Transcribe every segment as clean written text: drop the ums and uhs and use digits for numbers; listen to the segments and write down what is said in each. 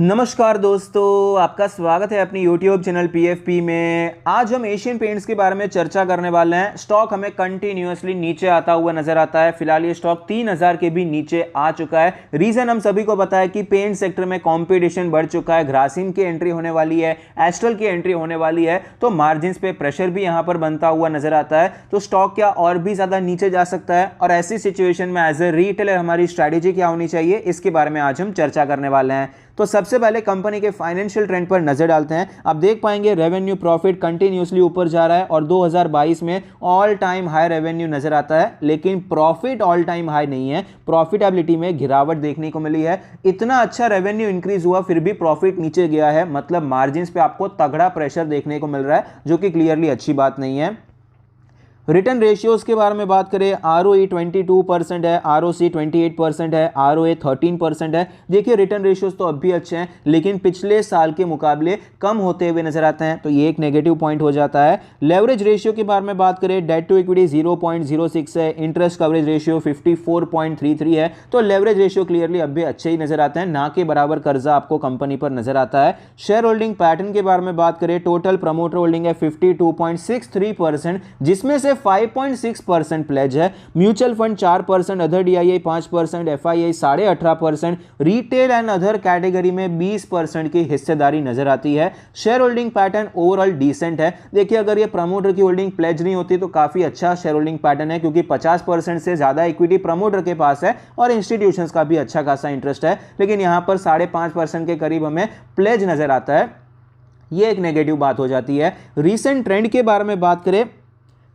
नमस्कार दोस्तों, आपका स्वागत है अपनी YouTube चैनल PFP में। आज हम एशियन पेंट्स के बारे में चर्चा करने वाले हैं। स्टॉक हमें कंटिन्यूअसली नीचे आता हुआ नजर आता है। फिलहाल ये स्टॉक 3000 के भी नीचे आ चुका है। रीजन हम सभी को पता है कि पेंट सेक्टर में कंपटीशन बढ़ चुका है। ग्रासिम की एंट्री होने वाली है, एस्ट्रल की एंट्री होने वाली है, तो मार्जिन पे प्रेशर भी यहाँ पर बनता हुआ नजर आता है। तो स्टॉक क्या और भी ज्यादा नीचे जा सकता है, और ऐसी सिचुएशन में एज ए रिटेलर हमारी स्ट्रैटेजी क्या होनी चाहिए, इसके बारे में आज हम चर्चा करने वाले हैं। तो सबसे पहले कंपनी के फाइनेंशियल ट्रेंड पर नजर डालते हैं। आप देख पाएंगे रेवेन्यू प्रॉफिट कंटिन्यूअसली ऊपर जा रहा है और 2022 में ऑल टाइम हाई रेवेन्यू नजर आता है, लेकिन प्रॉफिट ऑल टाइम हाई नहीं है। प्रॉफिटेबिलिटी में गिरावट देखने को मिली है। इतना अच्छा रेवेन्यू इंक्रीज हुआ फिर भी प्रॉफिट नीचे गया है, मतलब मार्जिन पे आपको तगड़ा प्रेशर देखने को मिल रहा है, जो कि क्लियरली अच्छी बात नहीं है। रिटर्न रेशियोज के बारे में बात करें, ROE 22% है, ROC 28% है, ROA 13% है। देखिए रिटर्न रेशियोज तो अब भी अच्छे हैं, लेकिन पिछले साल के मुकाबले कम होते हुए नजर आते हैं, तो ये एक नेगेटिव पॉइंट हो जाता है। लेवरेज रेशियो के बारे में बात करें, डेट टू इक्विटी 0.06 है, इंटरेस्ट कवरेज रेशियो 54.33 है। तो लेवरेज रेशियो क्लियरली अब भी अच्छे ही नजर आते हैं, ना के बराबर कर्जा आपको कंपनी पर नजर आता है। शेयर होल्डिंग पैटर्न के बारे में बात करें, टोटल प्रमोटर होल्डिंग है 52.63%, जिसमें से 5.6% प्लेज है। Mutual fund 4%, other DII 5%, FII 18.5%, retail and other category में 20% की हिस्सेदारी नजर आती है। Share holding pattern overall decent है। देखिए अगर ये प्रमोटर की होल्डिंग प्लेज नहीं होती तो काफी अच्छा शेयर होल्डिंग पैटर्न है, क्योंकि 50% से ज्यादा इक्विटी प्रमोटर के पास है और इंस्टीट्यूशंस का भी अच्छा खासा इंटरेस्ट है, लेकिन यहां पर 5.5% के करीब हमें प्लेज नजर आता है। ये एक नेगेटिव बात हो जाती है। रीसेंट ट्रेंड के बारे में बात करें,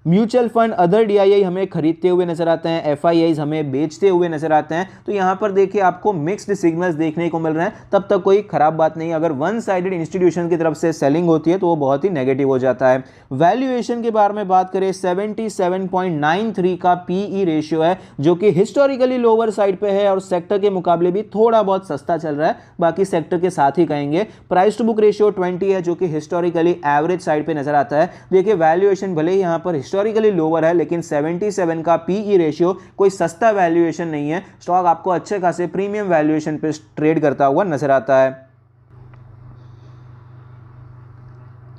म्यूचुअल फंड अदर DII हमें खरीदते हुए नजर आते हैं, FIIs हमें बेचते हुए नजर आते हैं। तो यहां पर देखिए आपको मिक्स्ड सिग्नल्स देखने को मिल रहे हैं, तब तक कोई खराब बात नहीं। अगर वन साइडेड इंस्टीट्यूशन की तरफ से सेलिंग होती है तो वो बहुत ही नेगेटिव हो जाता है। वैल्यूएशन के बारे में बात करें, 77.93 का PE रेशियो है, जो कि हिस्टोरिकली लोअर साइड पे है और सेक्टर के मुकाबले भी थोड़ा बहुत सस्ता चल रहा है, बाकी सेक्टर के साथ ही कहेंगे। प्राइस टू बुक रेशियो 20 है, जो कि हिस्टोरिकली एवरेज साइड पे नजर आता है। देखिए वैल्यूएशन भले ही यहां पर हिस्टोरिकली लोअर है, लेकिन 77 का PE रेशियो कोई सस्ता वैल्यूएशन नहीं है। स्टॉक आपको अच्छे खासे प्रीमियम वैल्यूएशन पे ट्रेड करता हुआ नजर आता है।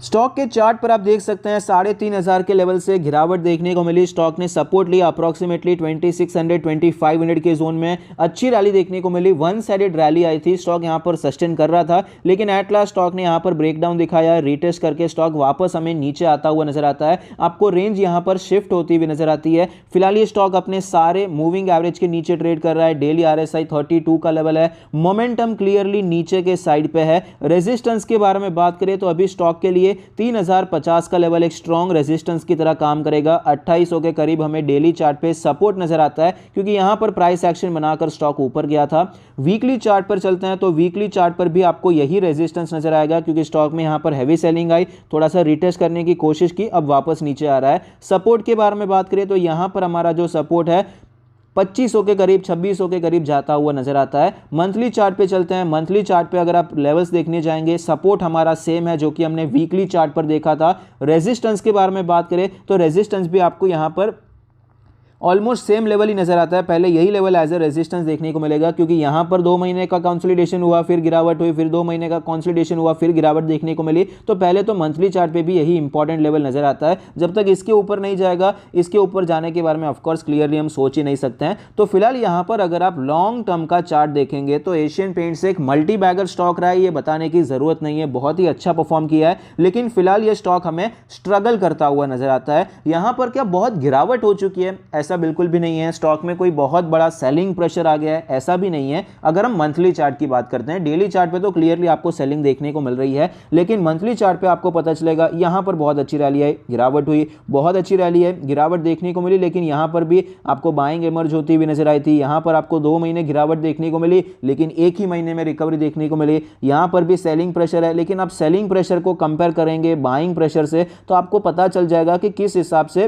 स्टॉक के चार्ट पर आप देख सकते हैं 3500 के लेवल से गिरावट देखने को मिली। स्टॉक ने सपोर्ट लिया अप्रोक्सीमेटली 2600-2500 के जोन में। अच्छी रैली देखने को मिली, वन साइडेड रैली आई थी। स्टॉक यहां पर सस्टेन कर रहा था, लेकिन एट लास्ट स्टॉक ने यहां पर ब्रेकडाउन दिखाया। रिटेस्ट करके स्टॉक वापस हमें नीचे आता हुआ नजर आता है। आपको रेंज यहां पर शिफ्ट होती हुई नजर आती है। फिलहाल ये स्टॉक अपने सारे मूविंग एवरेज के नीचे ट्रेड कर रहा है। डेली RSI 32 का लेवल है। मोमेंटम क्लियरली नीचे के साइड पे है। रेजिस्टेंस के बारे में बात करें तो अभी स्टॉक के लिए 3050 का लेवल एक स्ट्रॉन्ग रेजिस्टेंस की तरह काम करेगा। 2800 के करीब हमें डेली चार्ट पे सपोर्ट नजर आता है, क्योंकि यहां पर प्राइस एक्शन बनाकर स्टॉक ऊपर गया था। वीकली चार्ट पर चलते हैं तो वीकली चार्ट पर भी आपको यही रेजिस्टेंस नजर आएगा, क्योंकि स्टॉक में यहां पर हैवी सेलिंग आई, थोड़ा सा रिटेस्ट करने की कोशिश की, अब वापस नीचे आ रहा है। सपोर्ट के बारे में बात करें तो यहां पर हमारा जो सपोर्ट है 2500 के करीब, 2600 के करीब जाता हुआ नजर आता है। मंथली चार्ट पे चलते हैं। मंथली चार्ट पे अगर आप लेवल्स देखने जाएंगे, सपोर्ट हमारा सेम है जो कि हमने वीकली चार्ट पर देखा था। रेजिस्टेंस के बारे में बात करें तो रेजिस्टेंस भी आपको यहां पर ऑलमोस्ट सेम लेवल ही नजर आता है। पहले यही लेवल एज ए रेजिस्टेंस देखने को मिलेगा, क्योंकि यहां पर 2 महीने का कंसोलिडेशन हुआ, फिर गिरावट हुई, फिर 2 महीने का कंसोलिडेशन हुआ, फिर गिरावट देखने को मिली। तो पहले तो मंथली चार्ट पे भी यही इंपॉर्टेंट लेवल नजर आता है। जब तक इसके ऊपर नहीं जाएगा, इसके ऊपर जाने के बारे में ऑफकोर्स क्लियरली हम सोच ही नहीं सकते हैं। तो फिलहाल यहां पर अगर आप लॉन्ग टर्म का चार्ट देखेंगे तो एशियन पेंट्स एक मल्टी बैगर स्टॉक रहा है, ये बताने की जरूरत नहीं है, बहुत ही अच्छा परफॉर्म किया है। लेकिन फिलहाल ये स्टॉक हमें स्ट्रगल करता हुआ नजर आता है। यहां पर क्या बहुत गिरावट हो चुकी है? ऐसा बिल्कुल भी नहीं है। स्टॉक में कोई बहुत बड़ा सेलिंग प्रेशर आ गया है, ऐसा भी नहीं है। अगर हम मंथली चार्ट की बात करते हैं, डेली चार्ट पे तो क्लियरली आपको सेलिंग देखने को मिल रही है, लेकिन मंथली चार्ट पे आपको पता चलेगा यहां पर बहुत अच्छी रैली है, गिरावट हुई, बहुत अच्छी रैली है, गिरावट देखने को मिली, लेकिन यहां पर भी आपको बाइंग इमर्ज होती हुई नजर आई थी। यहां पर आपको 2 महीने गिरावट देखने को मिली, लेकिन एक ही महीने में रिकवरी देखने को मिली। यहां पर भी सेलिंग प्रेशर है, लेकिन आप सेलिंग प्रेशर को कंपेयर करेंगे बाइंग प्रेशर से तो आपको पता चल जाएगा कि किस हिसाब से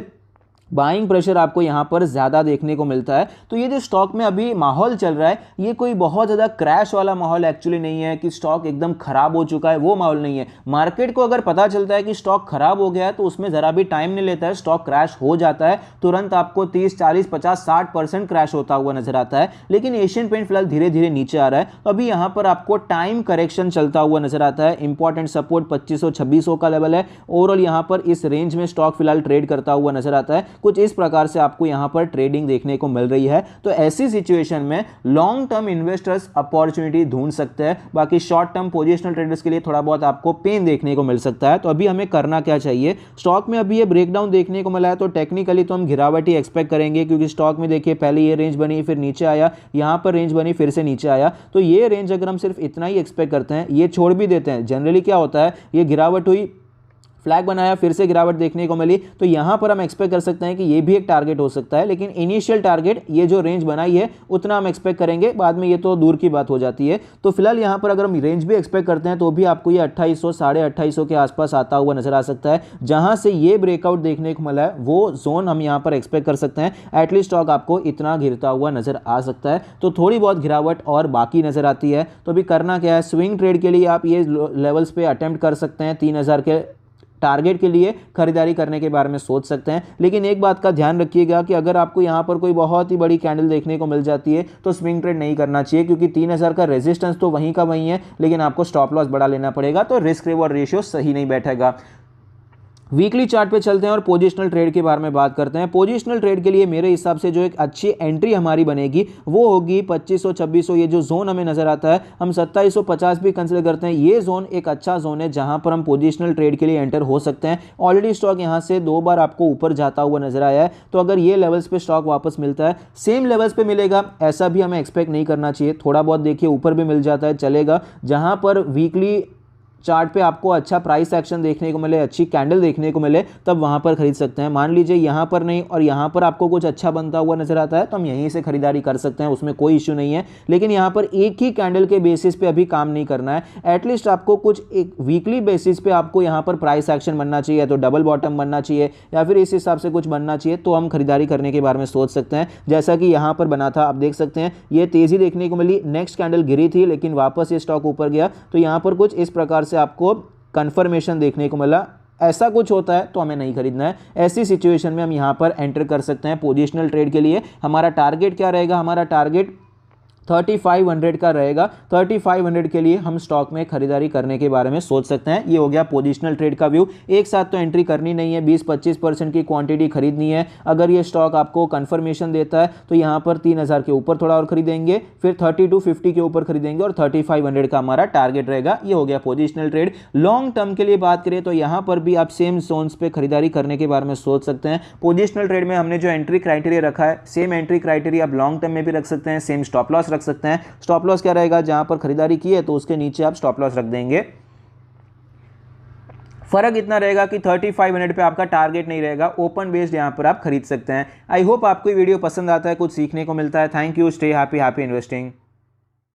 बाइंग प्रेशर आपको यहाँ पर ज़्यादा देखने को मिलता है। तो ये जो स्टॉक में अभी माहौल चल रहा है, ये कोई बहुत ज़्यादा क्रैश वाला माहौल एक्चुअली नहीं है कि स्टॉक एकदम खराब हो चुका है, वो माहौल नहीं है। मार्केट को अगर पता चलता है कि स्टॉक खराब हो गया है तो उसमें ज़रा भी टाइम नहीं लेता है, स्टॉक क्रैश हो जाता है, तुरंत आपको 30, 40, 50, 60% क्रैश होता हुआ नजर आता है। लेकिन एशियन पेंट फिलहाल धीरे धीरे नीचे आ रहा है, तो अभी यहाँ पर आपको टाइम करेक्शन चलता हुआ नजर आता है। इंपॉर्टेंट सपोर्ट 2500-2600 का लेवल है। ओवरऑल यहाँ पर इस रेंज में स्टॉक फिलहाल ट्रेड करता हुआ नजर आता है। कुछ इस प्रकार से आपको यहां पर ट्रेडिंग देखने को मिल रही है। तो ऐसी सिचुएशन में लॉन्ग टर्म इन्वेस्टर्स अपॉर्चुनिटी ढूंढ सकते हैं, बाकी शॉर्ट टर्म पोजिशनल ट्रेडर्स के लिए थोड़ा बहुत आपको पेन देखने को मिल सकता है। तो अभी हमें करना क्या चाहिए, स्टॉक में अभी ये ब्रेकडाउन देखने को मिला है, तो टेक्निकली तो हम गिरावट ही एक्सपेक्ट करेंगे, क्योंकि स्टॉक में देखिए पहले ये रेंज बनी, फिर नीचे आया, यहां पर रेंज बनी, फिर से नीचे आया। तो ये रेंज अगर हम सिर्फ इतना ही एक्सपेक्ट करते हैं, ये छोड़ भी देते हैं, जनरली क्या होता है, ये गिरावट हुई, फ्लैग बनाया, फिर से गिरावट देखने को मिली, तो यहां पर हम एक्सपेक्ट कर सकते हैं कि ये भी एक टारगेट हो सकता है। लेकिन इनिशियल टारगेट ये जो रेंज बनाई है उतना हम एक्सपेक्ट करेंगे, बाद में ये तो दूर की बात हो जाती है। तो फिलहाल यहां पर अगर हम रेंज भी एक्सपेक्ट करते हैं तो भी आपको ये 2800, 2850 के आसपास आता हुआ नजर आ सकता है। जहां से ये ब्रेकआउट देखने को मिला है वो जोन हम यहां पर एक्सपेक्ट कर सकते हैं। एटलीस्ट स्टॉक आपको इतना गिरता हुआ नजर आ सकता है। तो थोड़ी बहुत गिरावट और बाकी नजर आती है। तो अभी करना क्या है, स्विंग ट्रेड के लिए आप ये लेवल्स पे अटेम्प्ट कर सकते हैं, 3000 के टारगेट के लिए खरीदारी करने के बारे में सोच सकते हैं। लेकिन एक बात का ध्यान रखिएगा कि अगर आपको यहां पर कोई बहुत ही बड़ी कैंडल देखने को मिल जाती है तो स्विंग ट्रेड नहीं करना चाहिए, क्योंकि 3000 का रेजिस्टेंस तो वहीं का वहीं है, लेकिन आपको स्टॉप लॉस बढ़ा लेना पड़ेगा, तो रिस्क रिवॉर्ड रेशियो सही नहीं बैठेगा। वीकली चार्ट पे चलते हैं और पोजिशनल ट्रेड के बारे में बात करते हैं। पोजिशनल ट्रेड के लिए मेरे हिसाब से जो एक अच्छी एंट्री हमारी बनेगी वो होगी 2500, 2600, ये जो जोन हमें नजर आता है, हम 2750 भी कंसिडर करते हैं। ये जोन एक अच्छा जोन है जहां पर हम पोजिशनल ट्रेड के लिए एंटर हो सकते हैं। ऑलरेडी स्टॉक यहां से 2 बार आपको ऊपर जाता हुआ नजर आया है, तो अगर ये लेवल्स पे स्टॉक वापस मिलता है, सेम लेवल्स पे मिलेगा ऐसा भी हमें एक्सपेक्ट नहीं करना चाहिए। थोड़ा बहुत देखिए ऊपर भी मिल जाता है, चलेगा। जहां पर वीकली चार्ट पे आपको अच्छा प्राइस एक्शन देखने को मिले, अच्छी कैंडल देखने को मिले, तब वहां पर खरीद सकते हैं। मान लीजिए यहां पर नहीं और यहां पर आपको कुछ अच्छा बनता हुआ नजर आता है तो हम यहीं से खरीदारी कर सकते हैं, उसमें कोई इश्यू नहीं है। लेकिन यहां पर एक ही कैंडल के बेसिस पे अभी काम नहीं करना है। एटलीस्ट आपको कुछ एक वीकली बेसिस पे आपको यहां पर प्राइस एक्शन बनना चाहिए, तो डबल बॉटम बनना चाहिए या फिर इस हिसाब से कुछ बनना चाहिए, तो हम खरीदारी करने के बारे में सोच सकते हैं। जैसा कि यहां पर बना था, आप देख सकते हैं ये तेजी देखने को मिली, नेक्स्ट कैंडल गिरी थी, लेकिन वापस ये स्टॉक ऊपर गया। तो यहां पर कुछ इस प्रकार से आपको कंफर्मेशन देखने को मिला। ऐसा कुछ होता है तो हमें नहीं खरीदना है। ऐसी सिचुएशन में हम यहां पर एंटर कर सकते हैं पोजिशनल ट्रेड के लिए। हमारा टारगेट क्या रहेगा, हमारा टारगेट 3500 का रहेगा। 3500 के लिए हम स्टॉक में खरीदारी करने के बारे में सोच सकते हैं। ये हो गया पोजिशनल ट्रेड का व्यू। एक साथ तो एंट्री करनी नहीं है, 20-25% की क्वांटिटी खरीदनी है। अगर ये स्टॉक आपको कंफर्मेशन देता है तो यहाँ पर 3000 के ऊपर थोड़ा और खरीदेंगे, फिर 3250 के ऊपर खरीदेंगे और 3500 का हमारा टारगेट रहेगा। ये हो गया पोजिशनल ट्रेड। लॉन्ग टर्म के लिए बात करें तो यहाँ पर भी आप सेम जोन्स पे खरीदारी करने के बारे में सोच सकते हैं। पोजिशनल ट्रेड में हमने जो एंट्री क्राइटेरिया रखा है, सेम एंट्री क्राइटेरिया आप लॉन्ग टर्म में भी रख सकते हैं। सेम स्टॉप लॉस सकते हैं। स्टॉप लॉस क्या रहेगा, जहां पर खरीदारी की है तो उसके नीचे आप स्टॉप लॉस रख देंगे। फर्क इतना रहेगा कि 3500 पे आपका टारगेट नहीं रहेगा, ओपन बेस्ड यहां पर आप खरीद सकते हैं। आई होप आपको वीडियो पसंद आता है, कुछ सीखने को मिलता है। Thank you, stay happy, happy investing.